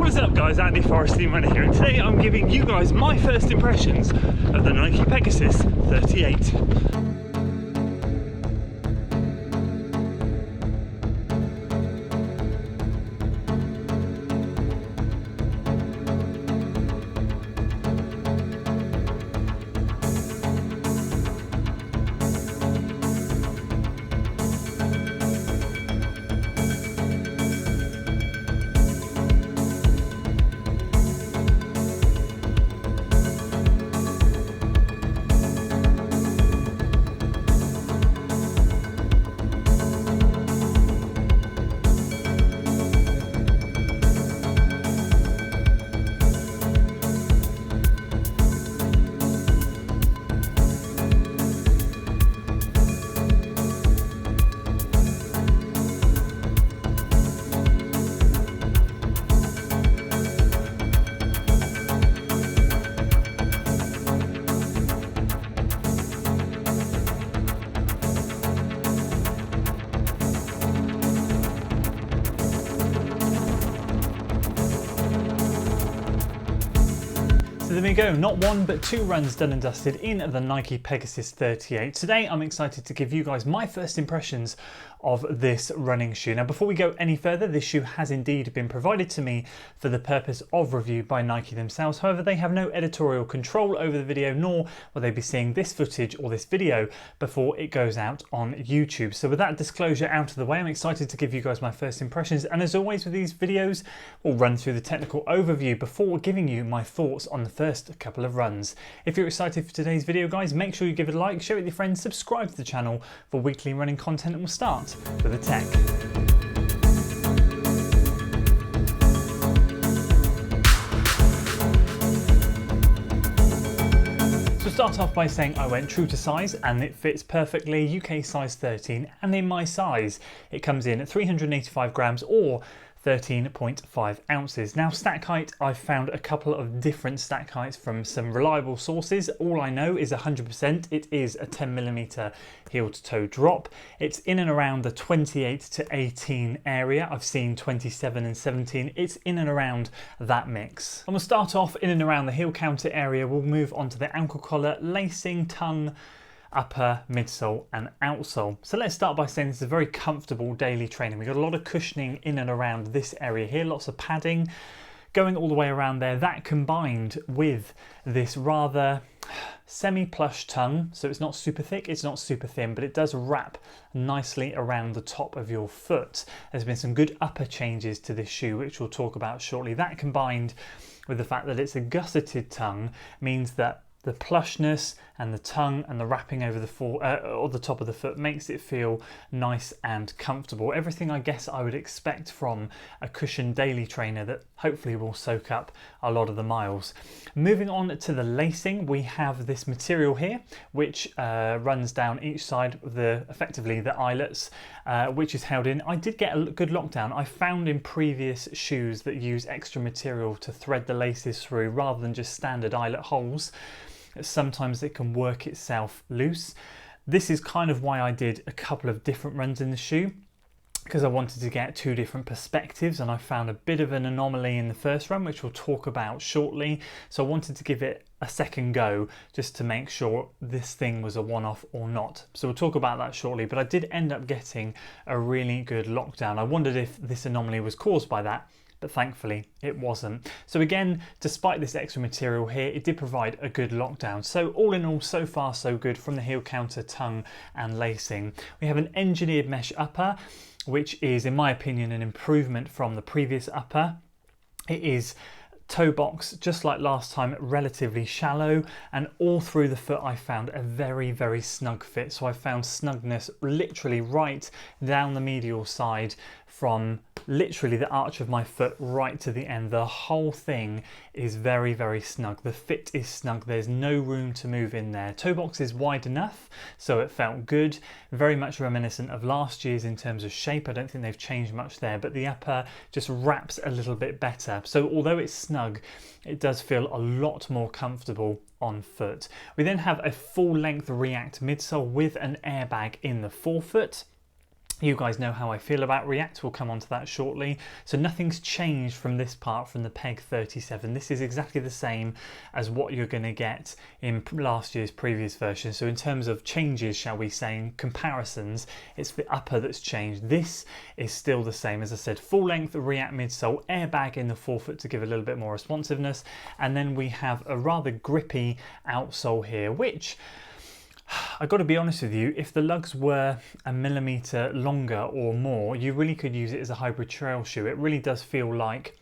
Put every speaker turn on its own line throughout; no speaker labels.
What's up guys, Andy Forrest Team Runner here, and today I'm giving you guys my first impressions of the Nike Pegasus 38. So there we go, not one but two runs done and dusted in the Nike Pegasus 38. Today I'm excited to give you guys my first impressions of this running shoe. Now before we go any further, this shoe has indeed been provided to me for the purpose of review by Nike themselves. However, they have no editorial control over the video, nor will they be seeing this footage or this video before it goes out on YouTube. So with that disclosure out of the way, I'm excited to give you guys my first impressions. And as always with these videos, we'll run through the technical overview before giving you my thoughts on the first couple of runs. If you're excited for today's video guys, make sure you give it a like, share it with your friends, subscribe to the channel for weekly running content, and we'll start with the tech. So start off by saying I went true to size and it fits perfectly, UK size 13, and in my size it comes in at 385 grams or 13.5 ounces. Now stack height, I've found a couple of different stack heights from some reliable sources. All I know is 100% it is a 10mm heel to toe drop. It's in and around the 28 to 18 area. I've seen 27 and 17. It's in and around that mix. And we'll start off in and around the heel counter area. We'll move on to the ankle collar, lacing, tongue, upper, midsole and outsole. So let's start by saying this is a very comfortable daily training. We've got a lot of cushioning in and around this area here, lots of padding going all the way around there. That combined with this rather semi-plush tongue, so it's not super thick, it's not super thin, but it does wrap nicely around the top of your foot. There's been some good upper changes to this shoe, which we'll talk about shortly. That combined with the fact that it's a gusseted tongue means that the plushness and the tongue and the wrapping over the or the top of the foot makes it feel nice and comfortable. Everything I guess I would expect from a cushioned daily trainer that hopefully will soak up a lot of the miles. Moving on to the lacing, we have this material here which runs down each side of effectively the eyelets, which is held in. I did get a good lockdown. I found in previous shoes that use extra material to thread the laces through rather than just standard eyelet holes. Sometimes it can work itself loose. This is kind of why I did a couple of different runs in the shoe, because I wanted to get two different perspectives, and I found a bit of an anomaly in the first run, which we'll talk about shortly. So I wanted to give it a second go just to make sure this thing was a one-off or not. So we'll talk about that shortly, but I did end up getting a really good lockdown. I wondered if this anomaly was caused by that, but thankfully it wasn't. So again, despite this extra material here, it did provide a good lockdown. So all in all, so far so good from the heel counter, tongue and lacing. We have an engineered mesh upper, which is in my opinion an improvement from the previous upper. It is toe box, just like last time, relatively shallow, and all through the foot I found a very snug fit. So I found snugness literally right down the medial side from literally the arch of my foot right to the end. The whole thing is very snug. The fit is snug. There's no room to move in there. Toe box is wide enough, so it felt good. Very much reminiscent of last year's in terms of shape. I don't think they've changed much there, but the upper just wraps a little bit better. So although it's snug, it does feel a lot more comfortable on foot. We then have a full length React midsole with an airbag in the forefoot. You guys know how I feel about React, we'll come on to that shortly. So nothing's changed from this part from the PEG 37. This is exactly the same as what you're going to get in last year's previous version. So in terms of changes, shall we say, in comparisons, it's the upper that's changed. This is still the same. As I said, full length React midsole, airbag in the forefoot to give a little bit more responsiveness. And then we have a rather grippy outsole here, which I've got to be honest with you, if the lugs were a millimetre longer or more, you really could use it as a hybrid trail shoe. It really does feel like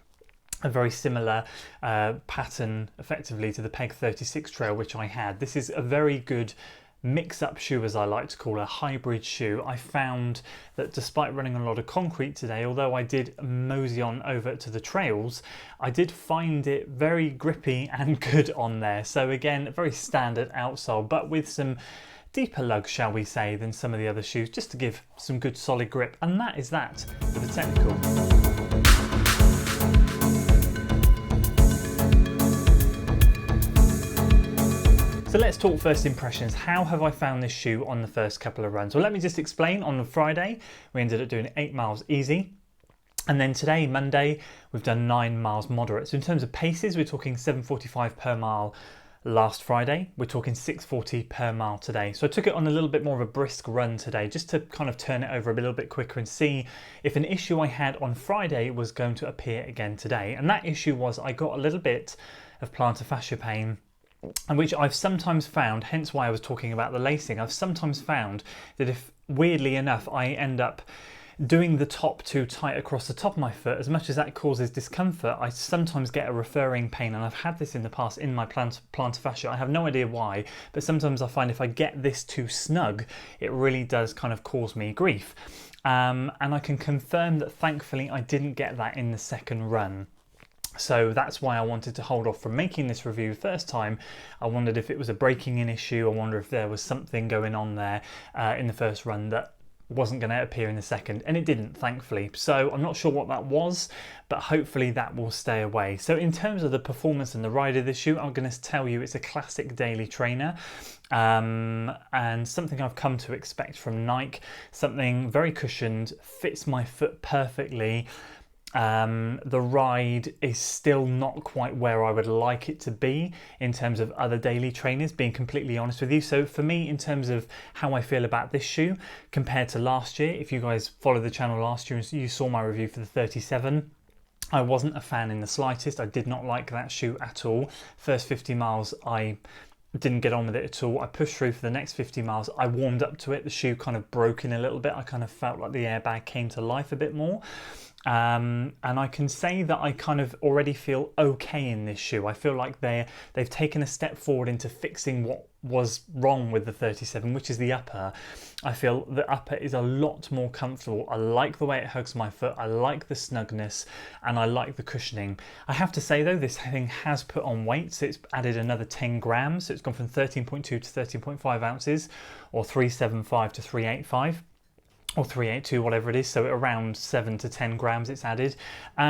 a very similar pattern effectively to the PEG 36 trail which I had. This is a very good mix-up shoe, as I like to call a hybrid shoe. I found that despite running on a lot of concrete today, although I did mosey on over to the trails, I did find it very grippy and good on there. So again, a very standard outsole, but with some deeper lugs, shall we say, than some of the other shoes, just to give some good solid grip. And that is that for the technical. So let's talk first impressions. How have I found this shoe on the first couple of runs? Well, let me just explain. On Friday, we ended up doing 8 miles easy. And then today, Monday, we've done 9 miles moderate. So in terms of paces, we're talking 7:45 per mile last Friday. We're talking 6:40 per mile today. So I took it on a little bit more of a brisk run today, just to kind of turn it over a little bit quicker and see if an issue I had on Friday was going to appear again today. And that issue was I got a little bit of plantar fascia pain, and which I've sometimes found, hence why I was talking about the lacing, I've sometimes found that if, weirdly enough, I end up doing the top too tight across the top of my foot, as much as that causes discomfort, I sometimes get a referring pain, and I've had this in the past in my plantar fascia. I have no idea why, but sometimes I find if I get this too snug, it really does kind of cause me grief. And I can confirm that thankfully I didn't get that in the second run. So that's why I wanted to hold off from making this review first time. I wondered if it was a breaking in issue. I wonder if there was something going on there in the first run that wasn't going to appear in the second, and it didn't, thankfully. So I'm not sure what that was, but hopefully that will stay away. So in terms of the performance and the ride of this shoe, I'm going to tell you it's a classic daily trainer, and something I've come to expect from Nike. Something very cushioned, fits my foot perfectly. The ride is still not quite where I would like it to be in terms of other daily trainers, being completely honest with you. So for me, in terms of how I feel about this shoe compared to last year, if you guys followed the channel last year, you saw my review for the 37. I wasn't a fan in the slightest. I did not like that shoe at all. First 50 miles, I didn't get on with it at all. I pushed through for the next 50 miles. I warmed up to it. The shoe kind of broke in a little bit. I kind of felt like the airbag came to life a bit more. And I can say that I kind of already feel okay in this shoe. I feel like they've taken a step forward into fixing what was wrong with the 37, which is the upper. I feel the upper is a lot more comfortable. I like the way it hugs my foot. I like the snugness, and I like the cushioning. I have to say though, this thing has put on weight. So it's added another 10 grams. So it's gone from 13.2 to 13.5 ounces, or 375 to 385. Or 382, whatever it is, so around 7 to 10 grams it's added,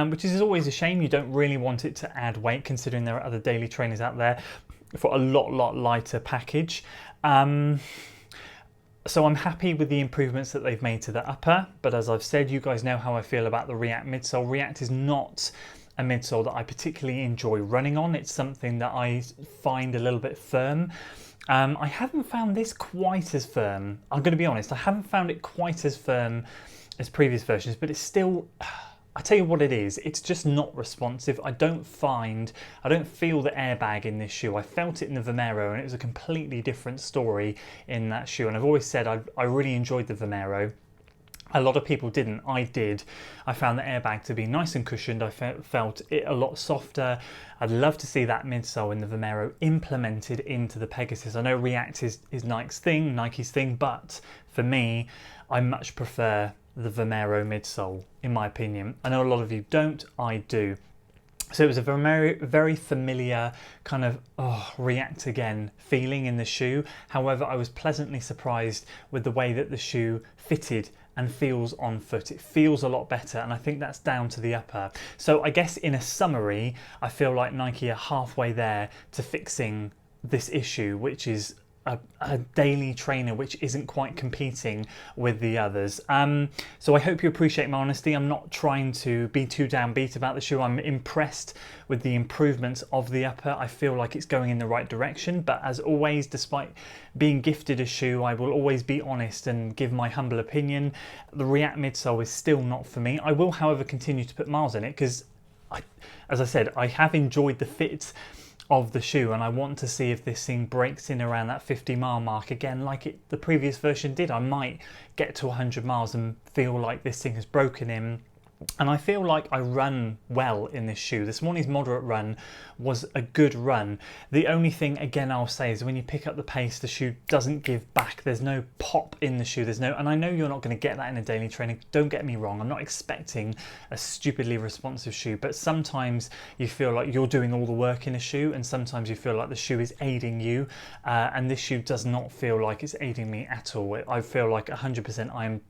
which is always a shame. You don't really want it to add weight, considering there are other daily trainers out there for a lot lighter package. So I'm happy with the improvements that they've made to the upper, but as I've said, you guys know how I feel about the React midsole. React is not a midsole that I particularly enjoy running on. It's something that I find a little bit firm. I haven't found this quite as firm. I'm going to be honest, I haven't found it quite as firm as previous versions, but it's still, I tell you what it is, it's just not responsive. I don't feel the airbag in this shoe. I felt it in the Vomero, and it was a completely different story in that shoe. And I've always said I really enjoyed the Vomero. A lot of people didn't. I did. I found the airbag to be nice and cushioned. I felt it a lot softer. I'd love to see that midsole in the Vomero implemented into the Pegasus. I know React is Nike's thing, but for me, I much prefer the Vomero midsole, in my opinion. I know a lot of you don't. I do. So it was a very familiar kind of React again feeling in the shoe. However, I was pleasantly surprised with the way that the shoe fitted and feels on foot. It feels a lot better, and I think that's down to the upper. So I guess in a summary, I feel like Nike are halfway there to fixing this issue, which is a daily trainer which isn't quite competing with the others. So I hope you appreciate my honesty. I'm not trying to be too downbeat about the shoe. I'm impressed with the improvements of the upper. I feel like it's going in the right direction, but as always, despite being gifted a shoe, I will always be honest and give my humble opinion. The React midsole is still not for me. I will, however, continue to put miles in it because, as I said, I have enjoyed the fit of the shoe, and I want to see if this thing breaks in around that 50-mile mark again like the previous version did. I might get to 100 miles and feel like this thing has broken in. And I feel like I run well in this shoe. This morning's moderate run was a good run. The only thing, again, I'll say is when you pick up the pace, the shoe doesn't give back. There's no pop in the shoe. And I know you're not going to get that in a daily training. Don't get me wrong. I'm not expecting a stupidly responsive shoe, but sometimes you feel like you're doing all the work in a shoe, and sometimes you feel like the shoe is aiding you. And this shoe does not feel like it's aiding me at all. I feel like 100%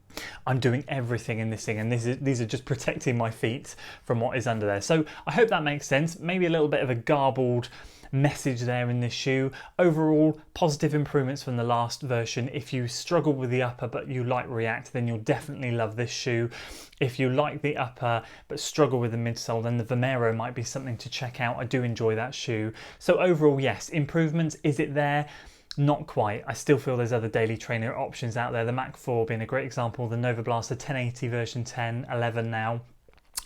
I'm doing everything in this thing, and these are just protecting my feet from what is under there. So I hope that makes sense. Maybe a little bit of a garbled message there in this shoe. Overall, positive improvements from the last version. If you struggle with the upper but you like React, then you'll definitely love this shoe. If you like the upper but struggle with the midsole, then the Vomero might be something to check out. I do enjoy that shoe. So overall, yes, improvements. Is it there? Not quite. I still feel there's other daily trainer options out there. The Mach 4 being a great example, the Nova Blaster 1080 version 10, 11 now.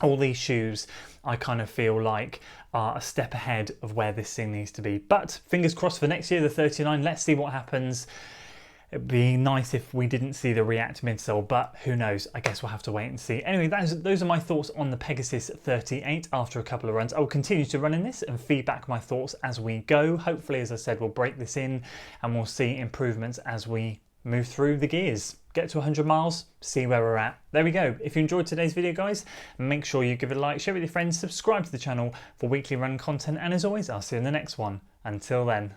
All these shoes I kind of feel like are a step ahead of where this thing needs to be. But fingers crossed for next year, the 39. Let's see what happens. It'd be nice if we didn't see the React midsole, but who knows? I guess we'll have to wait and see. Anyway, those are my thoughts on the Pegasus 38 after a couple of runs. I will continue to run in this and feedback my thoughts as we go. Hopefully, as I said, we'll break this in and we'll see improvements as we move through the gears. Get to 100 miles, see where we're at. There we go. If you enjoyed today's video, guys, make sure you give it a like, share it with your friends, subscribe to the channel for weekly run content, and as always, I'll see you in the next one. Until then.